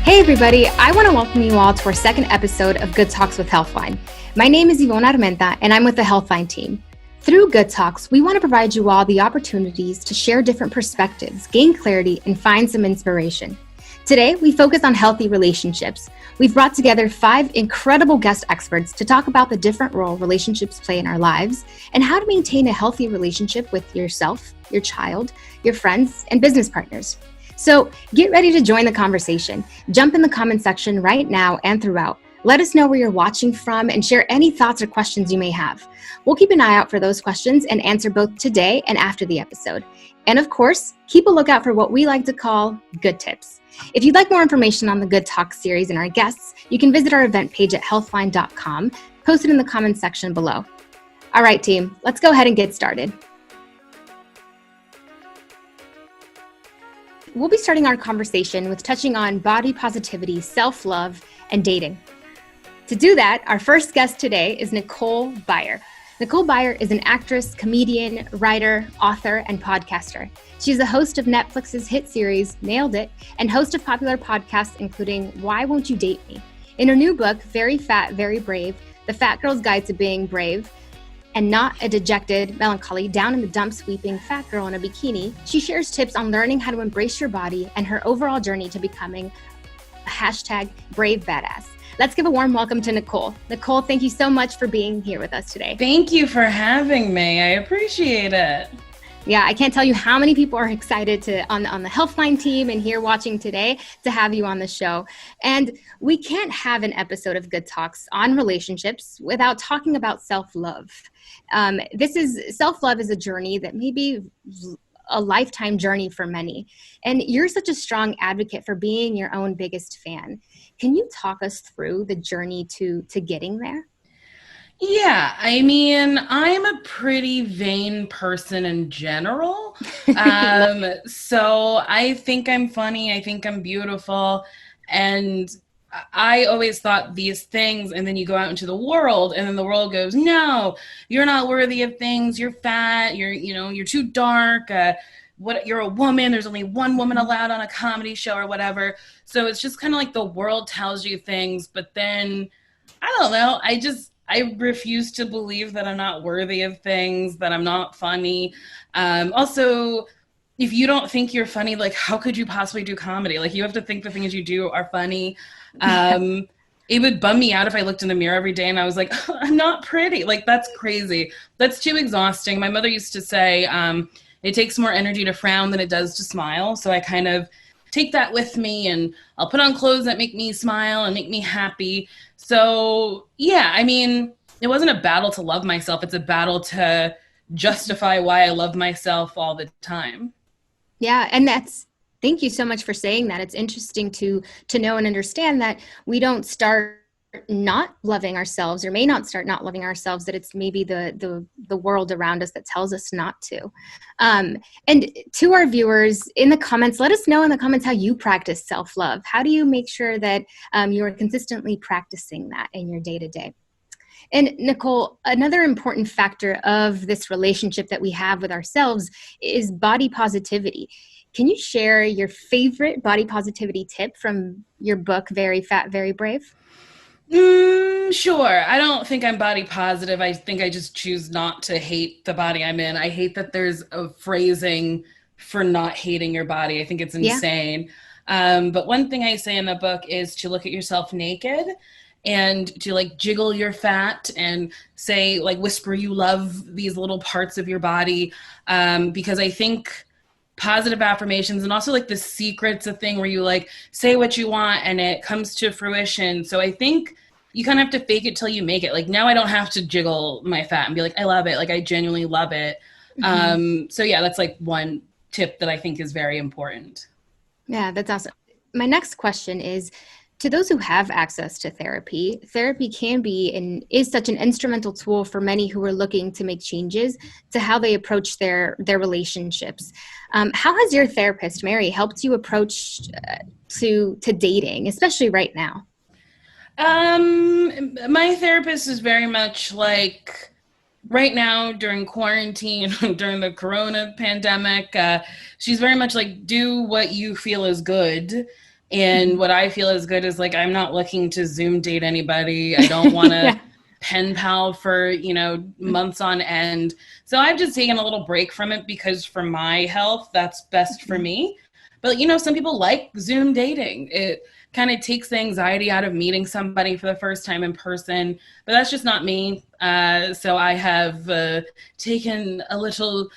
Hey everybody, I want to welcome you all to our second episode of Good Talks with Healthline. My name is Ivona Armenta and I'm with the Healthline team. Through Good Talks, we want to provide you all the opportunities to share different perspectives, gain clarity, and find some inspiration. Today, we focus on healthy relationships. We've brought together 5 incredible guest experts to talk about the different role relationships play in our lives and how to maintain a healthy relationship with yourself, your child, your friends, and business partners. So get ready to join the conversation. Jump in the comment section right now and throughout. Let us know where you're watching from and share any thoughts or questions you may have. We'll keep an eye out for those questions and answer both today and after the episode. And of course, keep a lookout for what we like to call good tips. If you'd like more information on the Good Talk series and our guests, you can visit our event page at healthline.com, posted in the comments section below. All right, team, let's go ahead and get started. We'll be starting our conversation with touching on body positivity, self-love, and dating. To do that, our first guest today is Nicole Byer. Nicole Byer is an actress, comedian, writer, author, and podcaster. She's the host of Netflix's hit series, Nailed It, and host of popular podcasts including Why Won't You Date Me? In her new book, Very Fat, Very Brave, The Fat Girl's Guide to Being Brave, and Not a Dejected, Melancholy, Down in the Dumps Weeping Fat Girl in a Bikini, she shares tips on learning how to embrace your body and her overall journey to becoming a hashtag brave badass. Let's give a warm welcome to Nicole. Nicole, thank you so much for being here with us today. Thank you for having me. I appreciate it. Yeah, I can't tell you how many people are excited to on the Healthline team and here watching today to have you on the show. And we can't have an episode of Good Talks on relationships without talking about self-love. Self-love is a journey that may be a lifetime journey for many. And you're such a strong advocate for being your own biggest fan. Can you talk us through the journey to getting there? Yeah, I mean, I'm a pretty vain person in general. So I think I'm funny. I think I'm beautiful. And I always thought these things, and then you go out into the world and then the world goes, no, you're not worthy of things. You're fat. You're too dark. You're a woman. There's only one woman allowed on a comedy show or whatever. So it's just kind of like the world tells you things, but then I don't know. I refuse to believe that I'm not worthy of things, that I'm not funny. Also, if you don't think you're funny, like, how could you possibly do comedy? Like, you have to think the things you do are funny. It would bum me out if I looked in the mirror every day and I was like, oh, I'm not pretty. Like, that's crazy. That's too exhausting. My mother used to say, it takes more energy to frown than it does to smile. So I kind of take that with me and I'll put on clothes that make me smile and make me happy. So yeah, I mean, it wasn't a battle to love myself. It's a battle to justify why I love myself all the time. Yeah. And thank you so much for saying that. It's interesting to know and understand that we don't start not loving ourselves or may not start not loving ourselves, that it's maybe the world around us that tells us not to. And to our viewers in the comments, let us know in the comments how you practice self-love. How do you make sure that you are consistently practicing that in your day-to-day? And Nicole, another important factor of this relationship that we have with ourselves is body positivity. Can you share your favorite body positivity tip from your book, Very Fat, Very Brave? Sure. I don't think I'm body positive. I think I just choose not to hate the body I'm in. I hate that there's a phrasing for not hating your body. I think it's insane. Yeah. But one thing I say in the book is to look at yourself naked and to like jiggle your fat and say, like, whisper you love these little parts of your body. Because I think positive affirmations and also like The Secret's a thing where you like say what you want and it comes to fruition. So I think you kind of have to fake it till you make it. Like, now I don't have to jiggle my fat and be like, I love it. Like, I genuinely love it. Mm-hmm. So yeah, that's like one tip that I think is very important. Yeah, that's awesome. My next question is, to those who have access to therapy can be and is such an instrumental tool for many who are looking to make changes to how they approach their relationships. How has your therapist, Mary, helped you approach to dating, especially right now? My therapist is very much like, right now during quarantine, during the corona pandemic, she's very much like, do what you feel is good. And what I feel is good is like, I'm not looking to Zoom date anybody. I don't want to Yeah. pen pal for, months on end. So I've just taken a little break from it because for my health, that's best for me. But, some people like Zoom dating. It kind of takes the anxiety out of meeting somebody for the first time in person. But that's just not me. So I have taken a little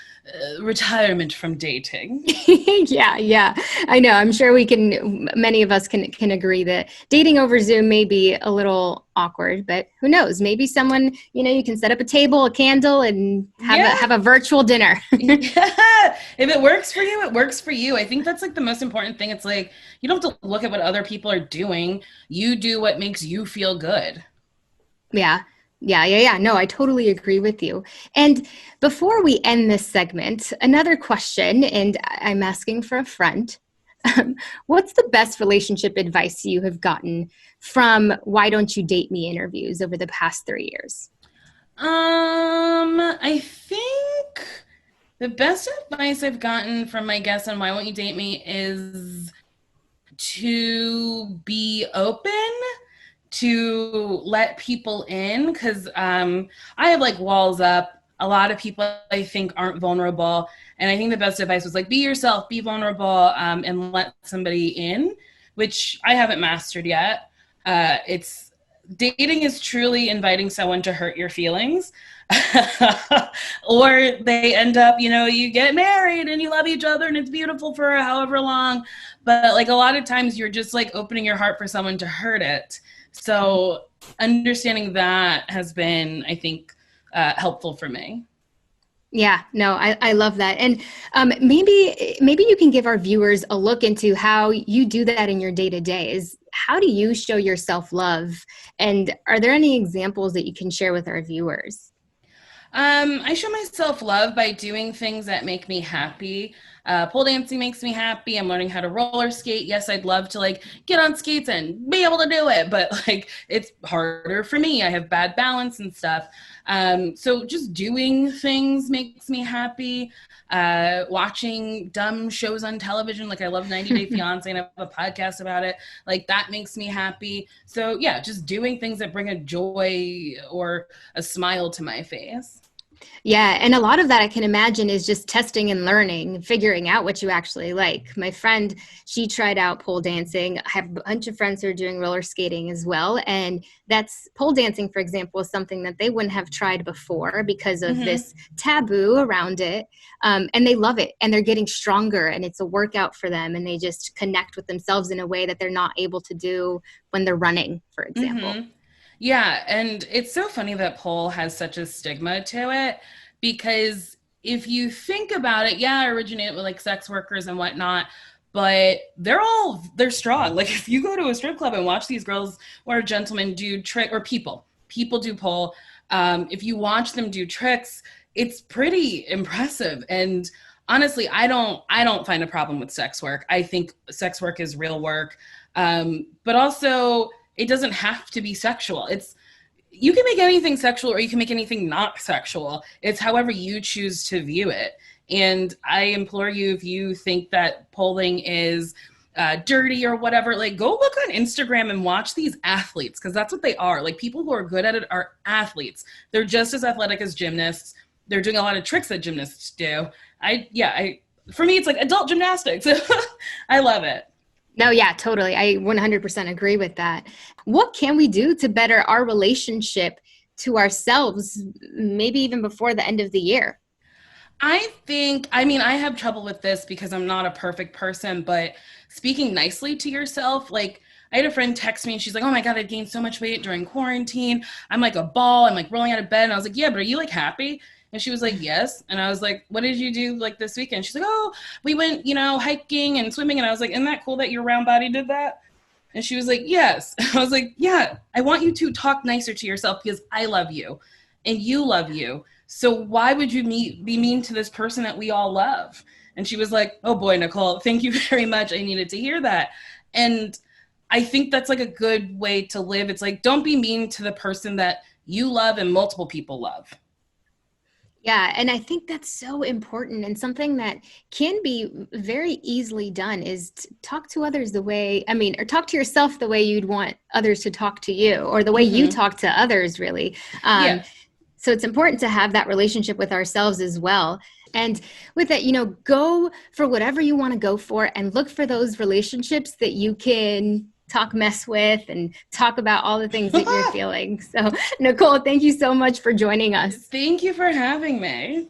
retirement from dating. Yeah. I know. I'm sure many of us can agree that dating over Zoom may be a little awkward, but who knows? Maybe someone, you can set up a table, a candle, and have a virtual dinner. Yeah. If it works for you, it works for you. I think that's like the most important thing. It's like, you don't have to look at what other people are doing. You do what makes you feel good. Yeah. No, I totally agree with you. And before we end this segment, another question, and I'm asking for a friend. What's the best relationship advice you have gotten from Why Don't You Date Me interviews over the past 3 years? I think the best advice I've gotten from my guests on Why Won't You Date Me is to be open, to let people in, because I have like walls up. A lot of people I think aren't vulnerable, and I think the best advice was like, be yourself, be vulnerable, and let somebody in, which I haven't mastered yet. It's Dating is truly inviting someone to hurt your feelings. Or they end up, you get married and you love each other and it's beautiful for however long, but like a lot of times you're just like opening your heart for someone to hurt it. So understanding that has been, I think, helpful for me. Yeah, no, I love that. And maybe you can give our viewers a look into how you do that in your day-to-day. How do you show your self-love? And are there any examples that you can share with our viewers? I show myself love by doing things that make me happy. Pole dancing makes me happy. I'm learning how to roller skate. Yes, I'd love to like get on skates and be able to do it, but like it's harder for me. I have bad balance and stuff. So just doing things makes me happy. Watching dumb shows on television, like I love 90 Day Fiance and I have a podcast about it. Like that makes me happy. So yeah, just doing things that bring a joy or a smile to my face. Yeah, and a lot of that I can imagine is just testing and learning, figuring out what you actually like. My friend, she tried out pole dancing. I have a bunch of friends who are doing roller skating as well. And that's pole dancing, for example, is something that they wouldn't have tried before because of this taboo around it. And they love it and they're getting stronger and it's a workout for them. And they just connect with themselves in a way that they're not able to do when they're running, for example. Yeah, and it's so funny that pole has such a stigma to it because if you think about it, yeah, it originated with like sex workers and whatnot, but they're strong. Like if you go to a strip club and watch these girls or gentlemen do trick or people do pole, if you watch them do tricks, it's pretty impressive. And honestly, I don't find a problem with sex work. I think sex work is real work. But also it doesn't have to be sexual. You can make anything sexual or you can make anything not sexual. It's however you choose to view it. And I implore you, if you think that polling is dirty or whatever, like go look on Instagram and watch these athletes, because that's what they are. Like people who are good at it are athletes. They're just as athletic as gymnasts. They're doing a lot of tricks that gymnasts do. For me, it's like adult gymnastics. I love it. No, yeah, totally. I 100% agree with that. What can we do to better our relationship to ourselves, maybe even before the end of the year? I have trouble with this because I'm not a perfect person, but speaking nicely to yourself, like I had a friend text me and she's like, oh my God, I've gained so much weight during quarantine. I'm like a ball. I'm like rolling out of bed. And I was like, yeah, but are you like happy? And she was like, yes. And I was like, what did you do like this weekend? She's like, oh, we went, hiking and swimming. And I was like, isn't that cool that your round body did that? And she was like, yes. And I was like, yeah, I want you to talk nicer to yourself because I love you and you love you. So why would you be mean to this person that we all love? And she was like, oh boy, Nicole, thank you very much. I needed to hear that. And I think that's like a good way to live. It's like, don't be mean to the person that you love and multiple people love. Yeah, and I think that's so important, and something that can be very easily done is to talk to others the way, I mean, or talk to yourself the way you'd want others to talk to you, or the way you Hmm. talk to others, really. Um, Yeah. so it's important to have that relationship with ourselves as well. And with it, go for whatever you want to go for and look for those relationships that you can talk mess with and talk about all the things that you're feeling. So, Nicole, thank you so much for joining us. Thank you for having me.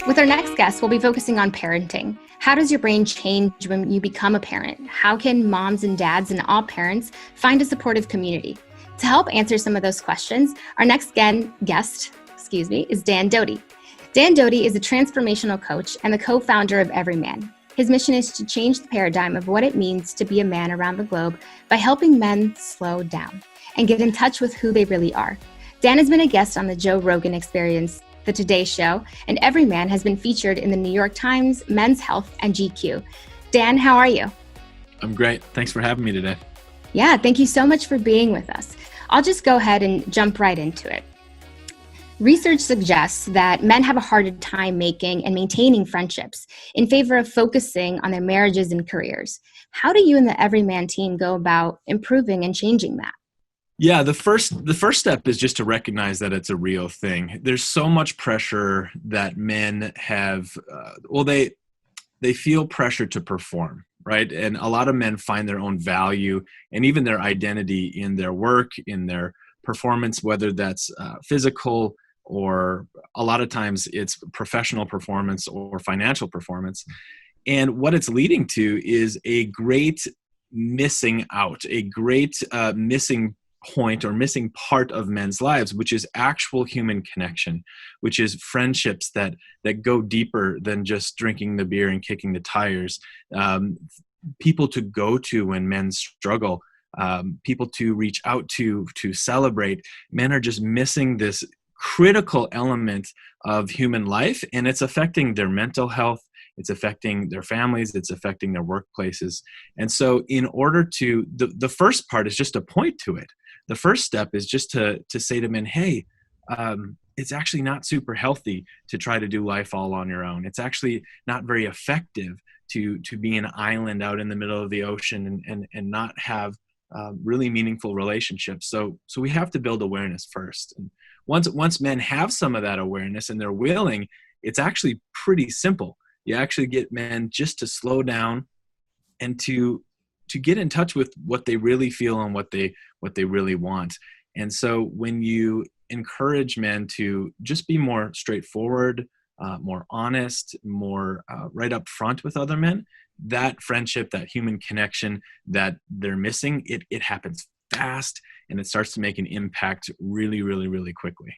With our next guest, we'll be focusing on parenting. How does your brain change when you become a parent? How can moms and dads and all parents find a supportive community? To help answer some of those questions, our next guest is Dan Doty. Dan Doty is a transformational coach and the co-founder of Everyman. His mission is to change the paradigm of what it means to be a man around the globe by helping men slow down and get in touch with who they really are. Dan has been a guest on the Joe Rogan Experience, The Today Show, and Everyman has been featured in the New York Times, Men's Health, and GQ. Dan, how are you? I'm great. Thanks for having me today. Yeah, thank you so much for being with us. I'll just go ahead and jump right into it. Research suggests that men have a harder time making and maintaining friendships in favor of focusing on their marriages and careers. How do you and the Everyman team go about improving and changing that? Yeah, the first step is just to recognize that it's a real thing. There's so much pressure that men have. They feel pressure to perform, right? And a lot of men find their own value and even their identity in their work, in their performance, whether that's physical or a lot of times it's professional performance or financial performance. And what it's leading to is a great missing out, a great missing point or missing part of men's lives, which is actual human connection, which is friendships that go deeper than just drinking the beer and kicking the tires. People to go to when men struggle, people to reach out to celebrate. Men are just missing this critical element of human life, and it's affecting their mental health. It's affecting their families. It's affecting their workplaces. And so in order to, the first part is just to point to it. The first step is just to say to men, hey, it's actually not super healthy to try to do life all on your own. It's actually not very effective to be an island out in the middle of the ocean and not have really meaningful relationships. So we have to build awareness first. And once men have some of that awareness and they're willing, it's actually pretty simple. You actually get men just to slow down and to get in touch with what they really feel and what they really want. And so when you encourage men to just be more straightforward, more honest, more right up front with other men, that friendship, that human connection that they're missing, it happens fast and it starts to make an impact really, really, really quickly.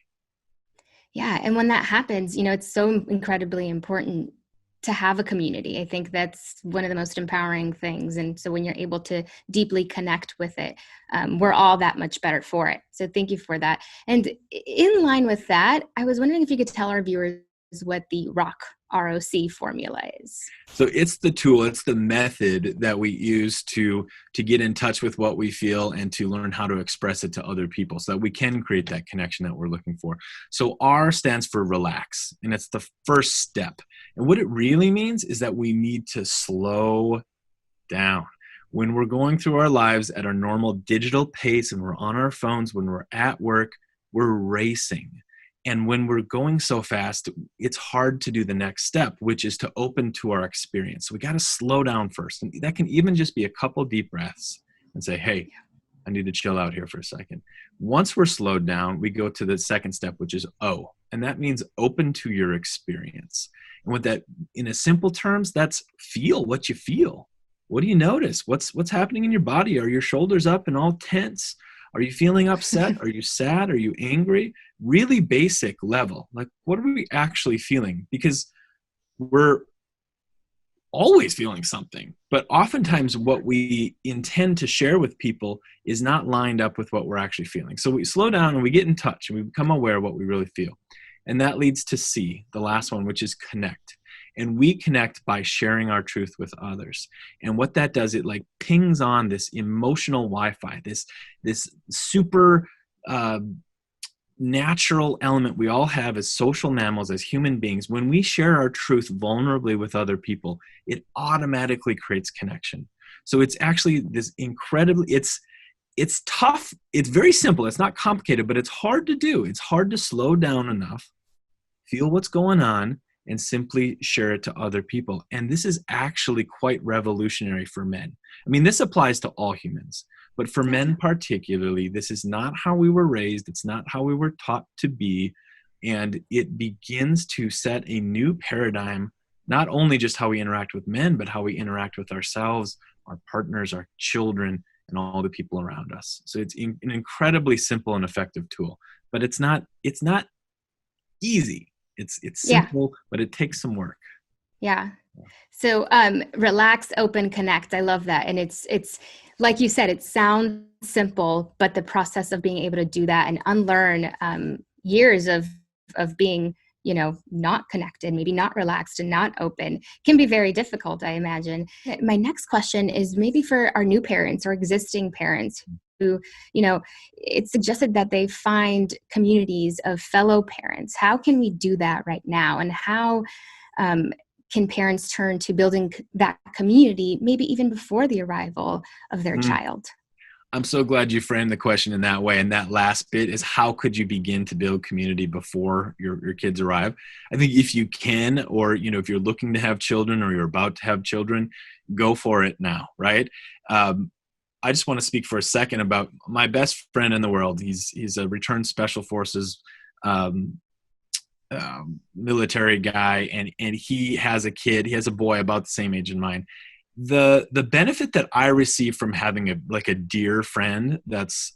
Yeah, and when that happens, it's so incredibly important to have a community. I think that's one of the most empowering things. And so when you're able to deeply connect with it, we're all that much better for it. So thank you for that. And in line with that, I was wondering if you could tell our viewers what the ROC formula is. So it's the tool, it's the method that we use to get in touch with what we feel and to learn how to express it to other people so that we can create that connection that we're looking for. So R stands for relax, and it's the first step. And what it really means is that we need to slow down. When we're going through our lives at our normal digital pace and we're on our phones, when we're at work, we're racing. And when we're going so fast, it's hard to do the next step, which is to open to our experience. So we got to slow down first. And that can even just be a couple deep breaths and say, hey, I need to chill out here for a second. Once we're slowed down, we go to the second step, which is O. And that means open to your experience. And with that, in a simple terms, that's feel what you feel. What do you notice? What's happening in your body? Are your shoulders up and all tense? Are you feeling upset? Are you sad? Are you angry? Really basic level. Like, what are we actually feeling? Because we're always feeling something, but oftentimes what we intend to share with people is not lined up with what we're actually feeling. So we slow down and we get in touch and we become aware of what we really feel. And that leads to C, the last one, which is connect. And we connect by sharing our truth with others. And what that does, it like pings on this emotional Wi-Fi, this super natural element we all have as social mammals, as human beings. When we share our truth vulnerably with other people, it automatically creates connection. So it's actually this incredibly, it's tough. It's very simple. It's not complicated, but it's hard to do. It's hard to slow down enough, feel what's going on, and simply share it to other people. And this is actually quite revolutionary for men. I mean, this applies to all humans, but for men particularly, this is not how we were raised. It's not how we were taught to be. And it begins to set a new paradigm, not only just how we interact with men, but how we interact with ourselves, our partners, our children, and all the people around us. So it's an incredibly simple and effective tool, but it's not easy. It's simple, but it takes some work. Yeah. So relax, open, connect. I love that. And it's like you said, it sounds simple, but the process of being able to do that and unlearn years of being, not connected, maybe not relaxed and not open can be very difficult, I imagine. My next question is maybe for our new parents or existing parents who, it's suggested that they find communities of fellow parents. How can we do that right now? And how can parents turn to building that community, maybe even before the arrival of their child? I'm so glad you framed the question in that way. And that last bit is, how could you begin to build community before your kids arrive? I think if you can, or, if you're looking to have children or you're about to have children, go for it now, right? I just want to speak for a second about my best friend in the world. He's a returned Special Forces military guy, and he has a kid. He has a boy about the same age as mine. The benefit that I receive from having a dear friend that's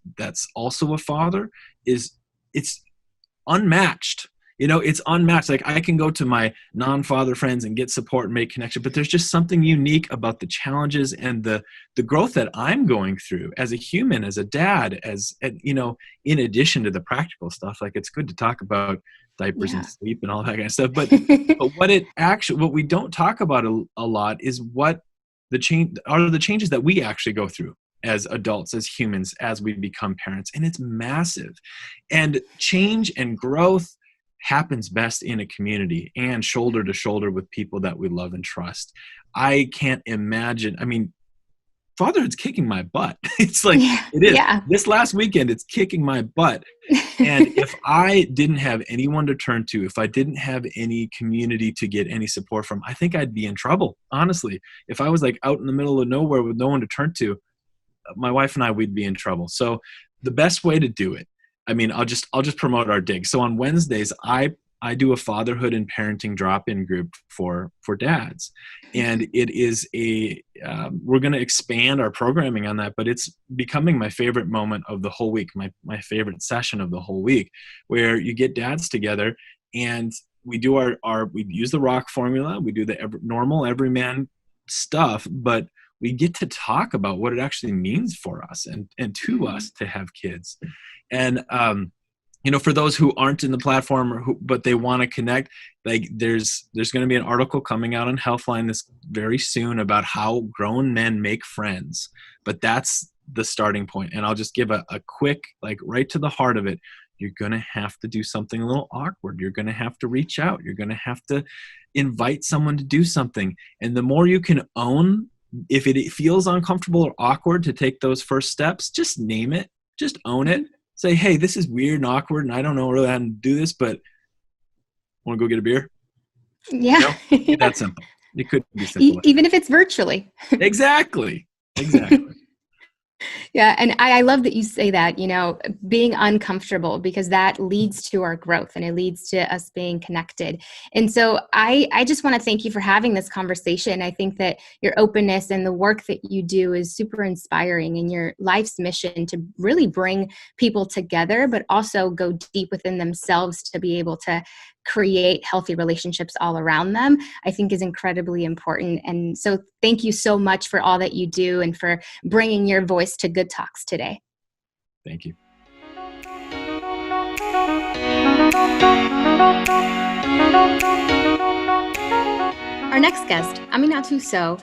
also a father is it's unmatched. It's unmatched. Like, I can go to my non-father friends and get support and make connection, but there's just something unique about the challenges and the growth that I'm going through as a human, as a dad, in addition to the practical stuff. Like, it's good to talk about diapers and sleep and all that kind of stuff. But what we don't talk about a lot is what the changes that we actually go through as adults, as humans, as we become parents. And it's massive. And change and growth happens best in a community and shoulder to shoulder with people that we love and trust. I can't imagine. I mean, fatherhood's kicking my butt. It's like, it is. Yeah. This last weekend, it's kicking my butt. And if I didn't have anyone to turn to, if I didn't have any community to get any support from, I think I'd be in trouble. Honestly, if I was like out in the middle of nowhere with no one to turn to, my wife and I, we'd be in trouble. So the best way to do it, I mean, I'll just promote our dig. So on Wednesdays, I do a fatherhood and parenting drop-in group for dads. And it is we're going to expand our programming on that, but it's becoming my favorite moment of the whole week, my favorite session of the whole week, where you get dads together and we do we use the rock formula. We do the normal everyman stuff, but we get to talk about what it actually means for us and to us to have kids. And, for those who aren't in the platform but they want to connect, like there's going to be an article coming out on Healthline this very soon about how grown men make friends. But that's the starting point. And I'll just give a quick, like right to the heart of it. You're going to have to do something a little awkward. You're going to have to reach out. You're going to have to invite someone to do something. And the more you can own, if it feels uncomfortable or awkward to take those first steps, just name it, just own it. Say, hey, this is weird and awkward, and I don't know really how to do this, but want to go get a beer? Yeah. That's simple. It could be simple. Even if it's virtually. Exactly. Yeah. And I love that you say that, being uncomfortable, because that leads to our growth and it leads to us being connected. And so I just want to thank you for having this conversation. I think that your openness and the work that you do is super inspiring, and your life's mission to really bring people together, but also go deep within themselves to be able to create healthy relationships all around them, I think is incredibly important. And so thank you so much for all that you do and for bringing your voice to Good Talks today. Thank you. Our next guest, Aminatou Sow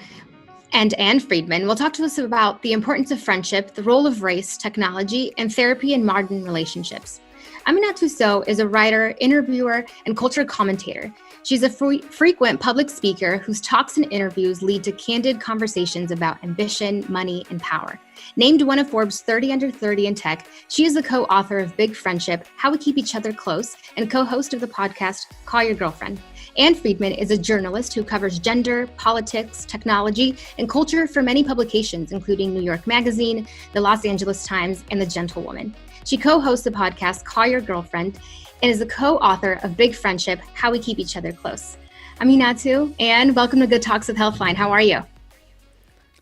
and Ann Friedman, will talk to us about the importance of friendship, the role of race, technology, and therapy in modern relationships. Aminatou Sow is a writer, interviewer, and cultural commentator. She's a frequent public speaker whose talks and interviews lead to candid conversations about ambition, money, and power. Named one of Forbes 30 Under 30 in Tech, she is the co-author of Big Friendship, How We Keep Each Other Close, and co-host of the podcast Call Your Girlfriend. Ann Friedman is a journalist who covers gender, politics, technology, and culture for many publications, including New York Magazine, the Los Angeles Times, and The Gentlewoman. She co-hosts the podcast Call Your Girlfriend and is the co-author of Big Friendship, How We Keep Each Other Close. Aminatou, Ann, welcome to Good Talks with Healthline. How are you?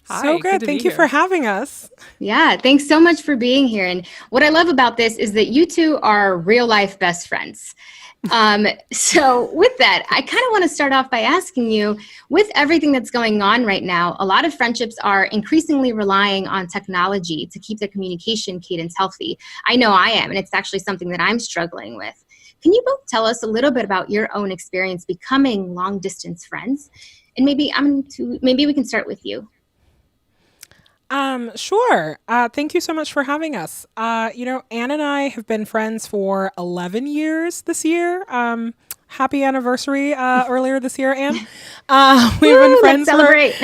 Hi, so good. Thank you for having us. Yeah, thanks so much for being here. And what I love about this is that you two are real life best friends. So with that, I kind of want to start off by asking you, with everything that's going on right now, a lot of friendships are increasingly relying on technology to keep their communication cadence healthy. I know I am, and it's actually something that I'm struggling with. Can you both tell us a little bit about your own experience becoming long distance friends? And maybe we can start with you. Sure. Thank you so much for having us. Ann and I have been friends for 11 years this year. Happy anniversary earlier this year, Ann. We've been friends celebrate.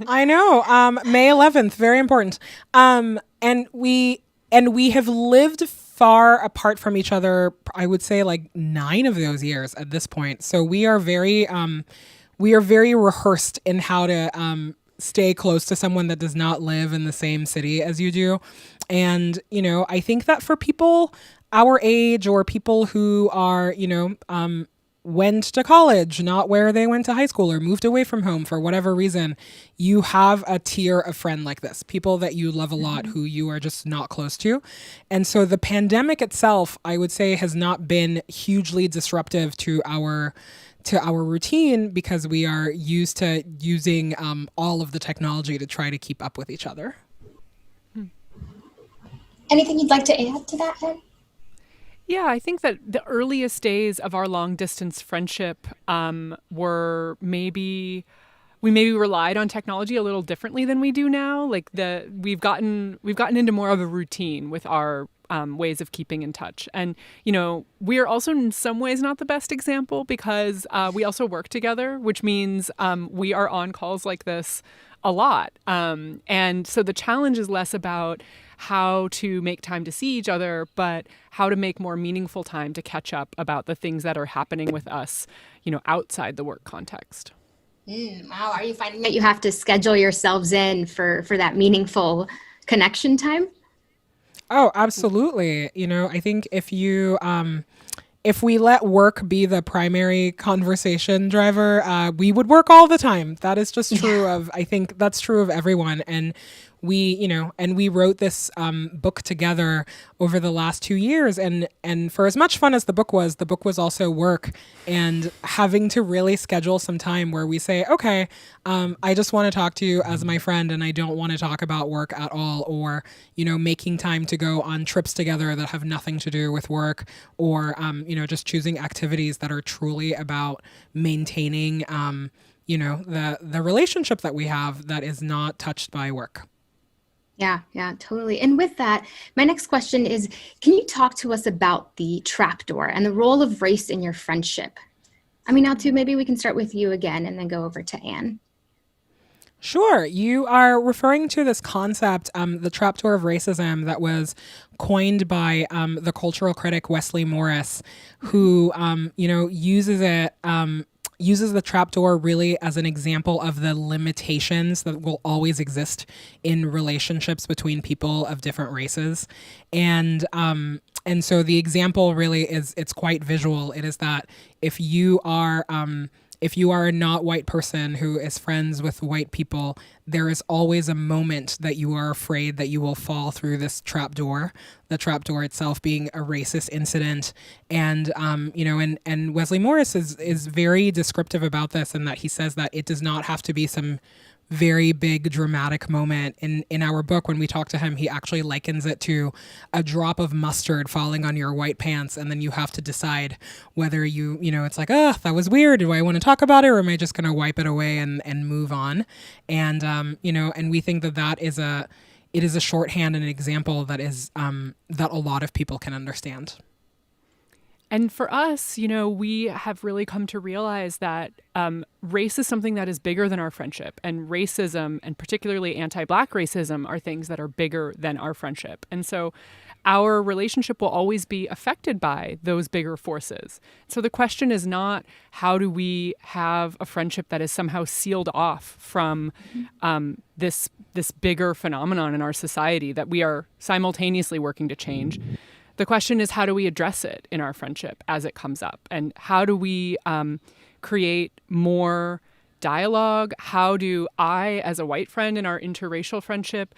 I know. May 11th, very important. And we have lived far apart from each other, I would say like 9 of those years at this point. So we are very rehearsed in how to stay close to someone that does not live in the same city as you do. And, I think that for people our age or people who are, went to college, not where they went to high school or moved away from home for whatever reason, you have a tier of friend like this, people that you love a lot who you are just not close to. And so the pandemic itself, I would say, has not been hugely disruptive to our routine because we are used to using all of the technology to try to keep up with each other. Anything you'd like to add to that, Ed? Yeah, I think that the earliest days of our long distance friendship were we maybe relied on technology a little differently than we do now. Like we've gotten into more of a routine with our ways of keeping in touch. And, we are also in some ways not the best example because we also work together, which means we are on calls like this a lot. And so the challenge is less about how to make time to see each other, but how to make more meaningful time to catch up about the things that are happening with us, outside the work context. Wow. Are you finding that you have to schedule yourselves in for that meaningful connection time? Oh, absolutely. I think if we let work be the primary conversation driver, we would work all the time. That is just true of, I think that's true of everyone. And we wrote this book together over the last 2 years. And for as much fun as the book was also work, and having to really schedule some time where we say, okay, I just want to talk to you as my friend and I don't want to talk about work at all, or, making time to go on trips together that have nothing to do with work, or, just choosing activities that are truly about maintaining, the relationship that we have that is not touched by work. Yeah, totally. And with that, my next question is, can you talk to us about the trapdoor and the role of race in your friendship? Aminatou, maybe we can start with you again and then go over to Ann. Sure. You are referring to this concept, the trapdoor of racism, that was coined by the cultural critic Wesley Morris, who, uses the trapdoor really as an example of the limitations that will always exist in relationships between people of different races. And so the example really it's quite visual. It is that if you are a not white person who is friends with white people, there is always a moment that you are afraid that you will fall through this trapdoor, the trapdoor itself being a racist incident. And, and Wesley Morris is very descriptive about this, in that he says that it does not have to be some very big dramatic moment. In our book, when we talk to him, he actually likens it to a drop of mustard falling on your white pants, and then you have to decide whether it's like, oh, that was weird. Do I want to talk about it, or am I just going to wipe it away and move on? And and we think that it is a shorthand and an example that is that a lot of people can understand. And for us, we have really come to realize that race is something that is bigger than our friendship. And racism, and particularly anti-Black racism, are things that are bigger than our friendship. And so our relationship will always be affected by those bigger forces. So the question is not, how do we have a friendship that is somehow sealed off from this bigger phenomenon in our society that we are simultaneously working to change? The question is, how do we address it in our friendship as it comes up? And how do we create more dialogue? How do I, as a white friend in our interracial friendship,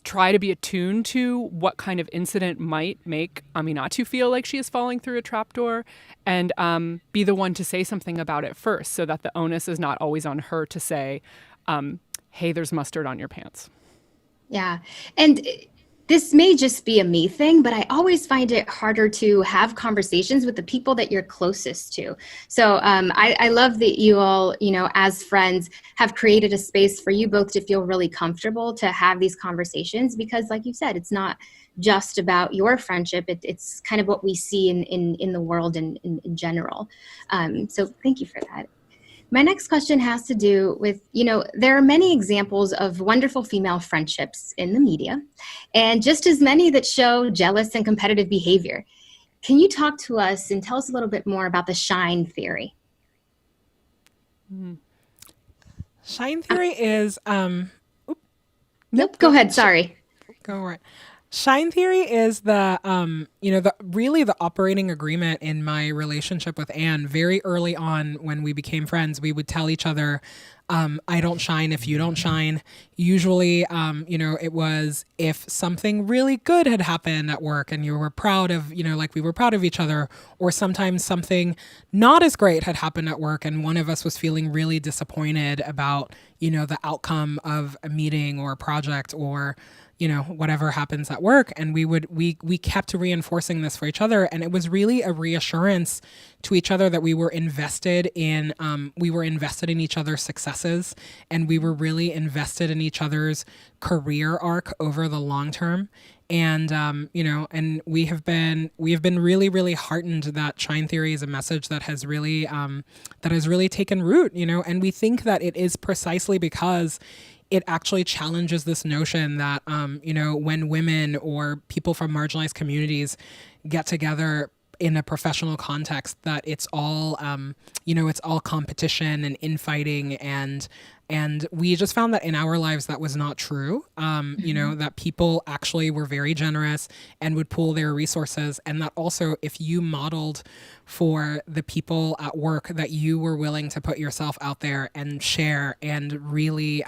try to be attuned to what kind of incident might make Aminatou feel like she is falling through a trapdoor, and be the one to say something about it first, so that the onus is not always on her to say, hey, there's mustard on your pants. Yeah. And this may just be a me thing, but I always find it harder to have conversations with the people that you're closest to. So I love that you all, as friends, have created a space for you both to feel really comfortable to have these conversations, because like you said, it's not just about your friendship. It's kind of what we see in the world in general. So thank you for that. My next question has to do with, there are many examples of wonderful female friendships in the media, and just as many that show jealous and competitive behavior. Can you talk to us and tell us a little bit more about the shine theory? Shine theory is... Nope, go ahead, sorry. Go right. Shine theory is the operating agreement in my relationship with Anne. Very early on, when we became friends, we would tell each other, I don't shine if you don't shine. Usually, it was if something really good had happened at work and you were proud of, like we were proud of each other, or sometimes something not as great had happened at work and one of us was feeling really disappointed about, the outcome of a meeting or a project or whatever happens at work. And we kept reinforcing this for each other. And it was really a reassurance to each other that we were invested in each other's successes, and we were really invested in each other's career arc over the long term. And, and we have been really, really heartened that shine theory is a message that has really taken root, and we think that it is precisely because it actually challenges this notion that, when women or people from marginalized communities get together in a professional context, that it's all, it's all competition and infighting. And we just found that in our lives that was not true, that people actually were very generous and would pool their resources. And that also, if you modeled for the people at work that you were willing to put yourself out there and share and really,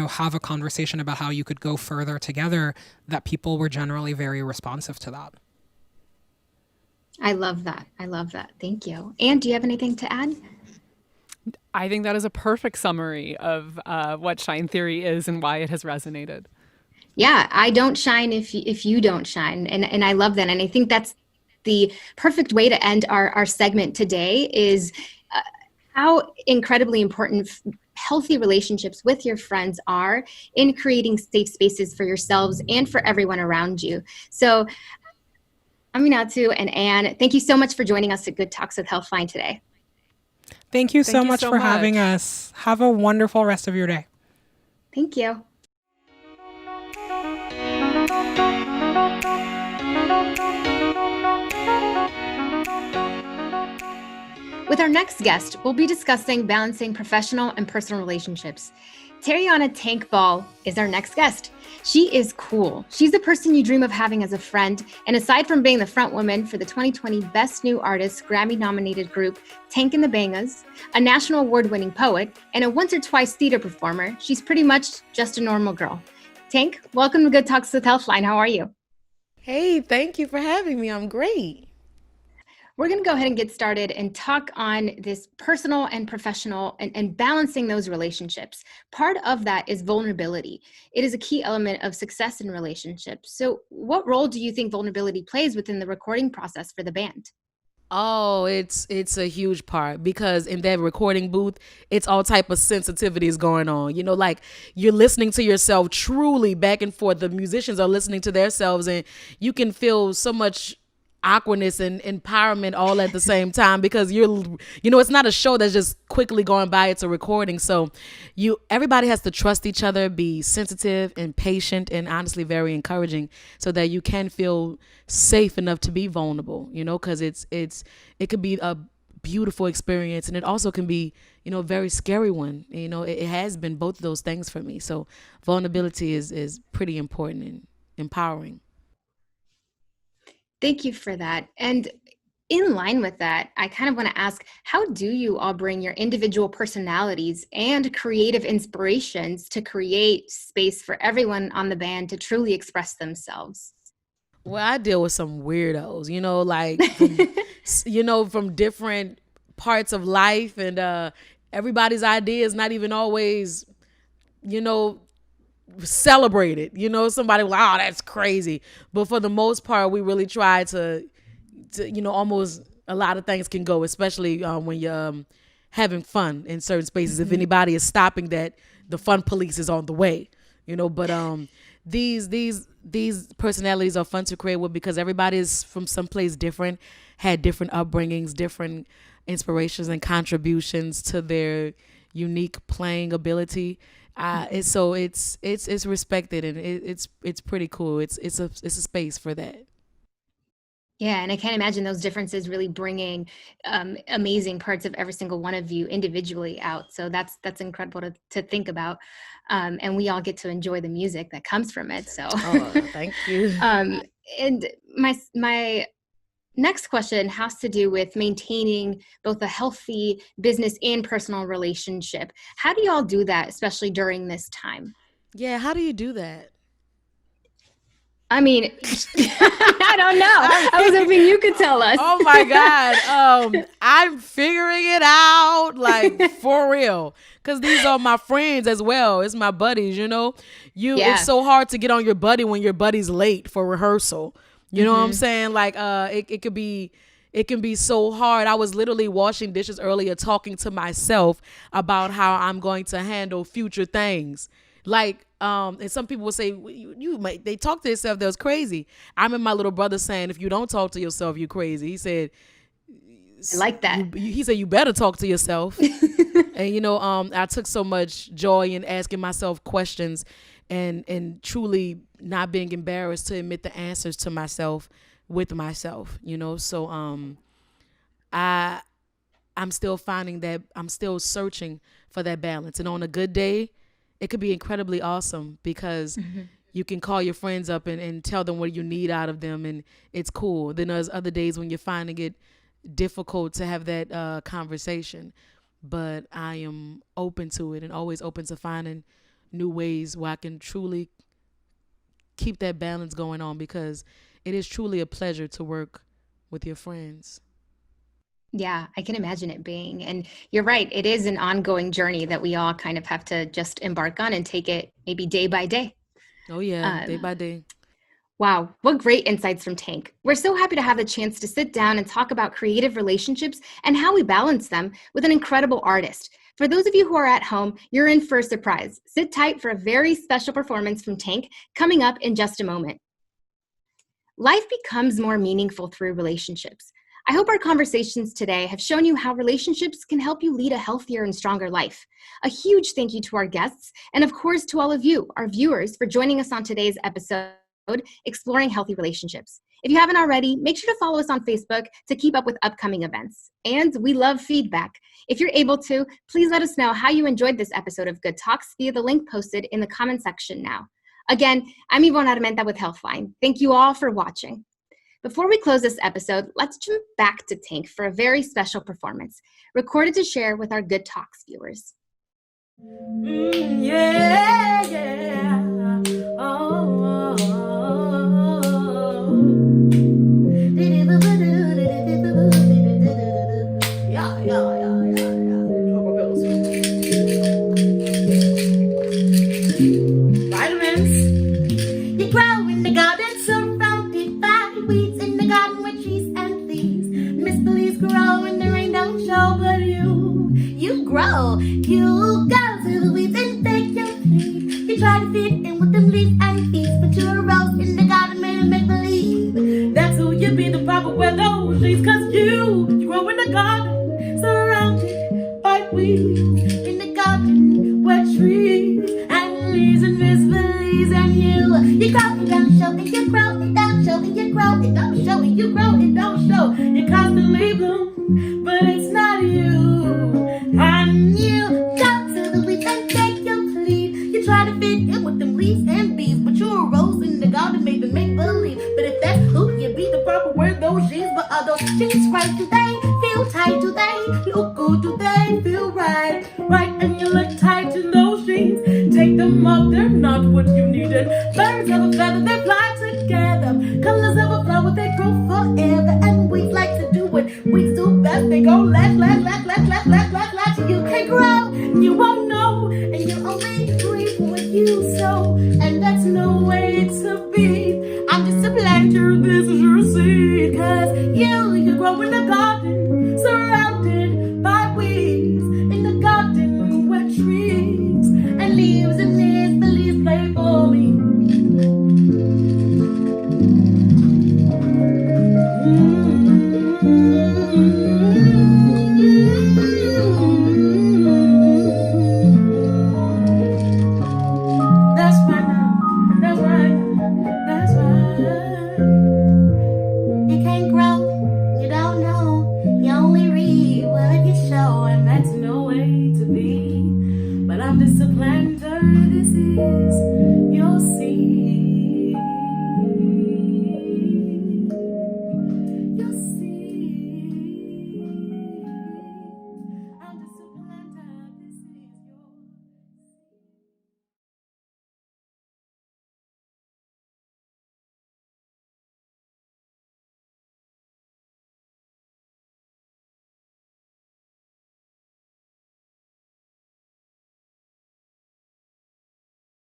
have a conversation about how you could go further together, that people were generally very responsive to that. I love that. Thank you. Anne, do you have anything to add? I think that is a perfect summary of what shine theory is and why it has resonated. Yeah, I don't shine if you don't shine. And I love that. And I think that's the perfect way to end our segment today, is how incredibly important healthy relationships with your friends are in creating safe spaces for yourselves and for everyone around you. So Aminatou and Anne, thank you so much for joining us at Good Talks with Healthline today. Thank you so much for having us. Have a wonderful rest of your day. Thank you. With our next guest, we'll be discussing balancing professional and personal relationships. Tariana Tank Ball is our next guest. She is cool. She's the person you dream of having as a friend. And aside from being the front woman for the 2020 Best New Artist Grammy-nominated group Tank and the Bangas, a national award-winning poet, and a once or twice theater performer, she's pretty much just a normal girl. Tank, welcome to Good Talks with Healthline. How are you? Hey, thank you for having me. I'm great. We're going to go ahead and get started and talk on this personal and professional and balancing those relationships. Part of that is vulnerability. It is a key element of success in relationships. So what role do you think vulnerability plays within the recording process for the band? Oh, it's a huge part, because in that recording booth, it's all type of sensitivities going on. You know, like you're listening to yourself truly back and forth. The musicians are listening to themselves, and you can feel so much awkwardness and empowerment all at the same time, because it's not a show that's just quickly going by, it's a recording. So everybody has to trust each other, be sensitive and patient, and honestly very encouraging, so that you can feel safe enough to be vulnerable, because it could be a beautiful experience, and it also can be a very scary one. It has been both of those things for me. So vulnerability is pretty important and empowering. Thank you for that. And in line with that, I kind of want to ask, how do you all bring your individual personalities and creative inspirations to create space for everyone on the band to truly express themselves? Well, I deal with some weirdos, like, from different parts of life, and everybody's idea is not even always, celebrated. Somebody, wow, that's crazy. But for the most part, we really try to almost a lot of things can go, especially when you're having fun in certain spaces. If anybody is stopping that, the fun police is on the way, but these personalities are fun to create with, because everybody is from someplace different, had different upbringings, different inspirations and contributions to their unique playing ability. So it's respected, and it's pretty cool. It's a space for that. Yeah, and I can't imagine those differences really bringing amazing parts of every single one of you individually out. So that's incredible to think about, and we all get to enjoy the music that comes from it. So, thank you. And my next question has to do with maintaining both a healthy business and personal relationship. How do y'all do that, especially during this time? Yeah, how do you do that? I mean, I don't know. I was hoping you could tell us. Oh my God. I'm figuring it out, like, for real. Because these are my friends as well. It's my buddies, It's so hard to get on your buddy when your buddy's late for rehearsal. You know what I'm saying? Like, it can be so hard. I was literally washing dishes earlier, talking to myself about how I'm going to handle future things. Like, and some people will say, they talk to themselves, that was crazy. I remember my little brother saying, if you don't talk to yourself, you crazy. He said, I like that. He said, you better talk to yourself. And, I took so much joy in asking myself questions, and truly not being embarrassed to admit the answers to myself with myself, So I'm still finding that, I'm still searching for that balance. And on a good day, it could be incredibly awesome, because you can call your friends up and tell them what you need out of them, and it's cool. Then there's other days when you're finding it difficult to have that conversation. But I am open to it, and always open to finding new ways where I can truly keep that balance going on, because it is truly a pleasure to work with your friends. Yeah, I can imagine it being. And you're right. It is an ongoing journey that we all kind of have to just embark on and take it maybe day by day. Oh, yeah. Day by day. Wow. What great insights from Tank. We're so happy to have the chance to sit down and talk about creative relationships and how we balance them with an incredible artist. For those of you who are at home, you're in for a surprise. Sit tight for a very special performance from Tank coming up in just a moment. Life becomes more meaningful through relationships. I hope our conversations today have shown you how relationships can help you lead a healthier and stronger life. A huge thank you to our guests, and of course to all of you, our viewers, for joining us on today's episode, Exploring Healthy Relationships. If you haven't already, make sure to follow us on Facebook to keep up with upcoming events. And we love feedback. If you're able to, please let us know how you enjoyed this episode of Good Talks via the link posted in the comment section now. Again, I'm Ivonne Armenta with Healthline. Thank you all for watching. Before we close this episode, let's jump back to Tank for a very special performance, recorded to share with our Good Talks viewers. Yeah, yeah. Oh, oh, oh, oh. weeds in the garden with trees and leaves. Misbeliefs grow and the rain don't show, but you grow. You go to the weeds and take your lead. You try to fit in with them leaves and leaves, but you're a rose in the garden made of make-believe. That's who you be, the proper wear those leaves, cause you grow in the garden, surrounded by weeds. In the garden where trees and leaves and misbeliefs, and you grow, it don't show, and you grow, it don't show, and you grow, it don't show, and you grow, it don't show. You constantly bloom, but it's not you. And you go to the weeds and take your lead. You try to fit in with them leaves and bees, but you're a rose in the garden made to make believe. But if that's who you be, the proper wear those jeans. But are those jeans right? Do they feel tight? Do they look good? Do they feel right? Right, and you look tight in those jeans. Take them off, they're not what you needed. Birds of a feather, they fly together. Colors of a flower, they grow forever. And we like to do it. We do best. They go left. You can grow, you won't know, and you only reap what you sow, and that's no way to be. I'm just a planter, this is your seed, cause you grow in the garden,